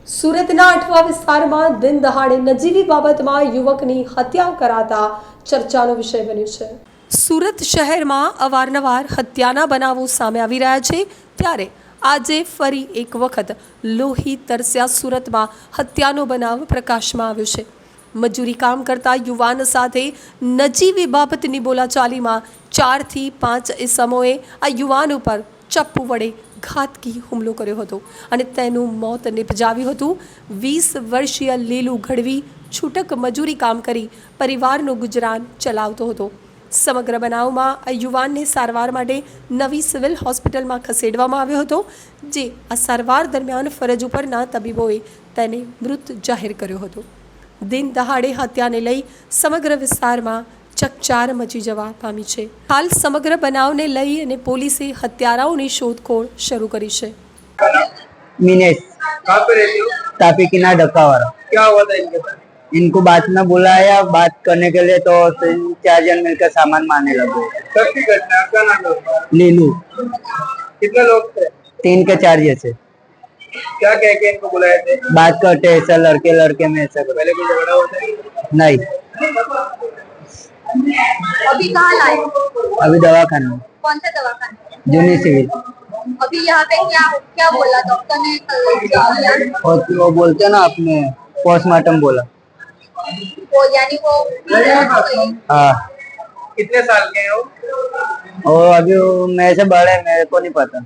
સુરતના અઠવા વિસ્તારમાં દિન દહાડે નજીવી બાબતમાં યુવકની હત્યા કરાતા ચર્ચાનો વિષય બન્યું છે। સુરત શહેરમાં અવારનવાર હત્યાના બનાવો સામે આવી રહ્યા છે, ત્યારે આજે ફરી એક વખત લોહી તરસ્યા સુરતમાં હત્યાનો બનાવ પ્રકાશમાં આવ્યો છે। મજૂરી કામ કરતા યુવાન સાથે નજીવી બાબતની બોલાચાલીમાં 4 થી 5 ઇસમોએ આ યુવાન ઉપર ચપ્પુ વડે ઘાતકી હુમલો કર્યો હતો અને તેનું મોત નિપજાવ્યું હતું। 20 વર્ષીય લીલુ ગઢવી છૂટક મજૂરી કામ કરી પરિવારનું ગુજરાન ચલાવતો હતો। સમગ્ર બનાવમાં આ યુવાનને સારવાર માટે નવી સિવિલ હોસ્પિટલમાં ખસેડવામાં આવ્યો હતો, જે આ સારવાર દરમિયાન ફરજ ઉપરના તબીબોએ તેને મૃત જાહેર કર્યો હતો। દિન દહાડે હત્યાને લઈ સમગ્ર વિસ્તારમાં ચકચાર મચી જવા પામી છે। હાલ સમગ્ર બનાવને લઈ અને પોલીસે હત્યારાઓની શોધખોળ શરૂ કરી છે। मिनेश कहाँ पे रहती हो? तापी किनार डक्कावाड़ा। क्या हुआ था इनके साथ? इनको बात में बुलाया, बात करने के लिए तो 4 जन मिलकर सामान मारने लगे। कब की घटना है? क्या नाम है उसका? लीलू कितने लोग थे? 3 के 4 जैसे क्या कह के इनको बुलाए थे? बात करते ऐसा लड़के लड़के में ऐसा करो। पहले कोई झगड़ा होता है? नहीं, अभी कहाँ लाए? अभी दवाखाना में, कौन सा दवाखाना? जूनी सिविल। अभी यहाँ पे क्या क्या बोला डॉक्टर ने? और वो बोलते हैं ना अपने पोस्टमार्टम बोला। वो यानी वो हाँ, कितने साल के हैं वो? और अभी वो मेरे से बड़े, मेरे को नहीं पता।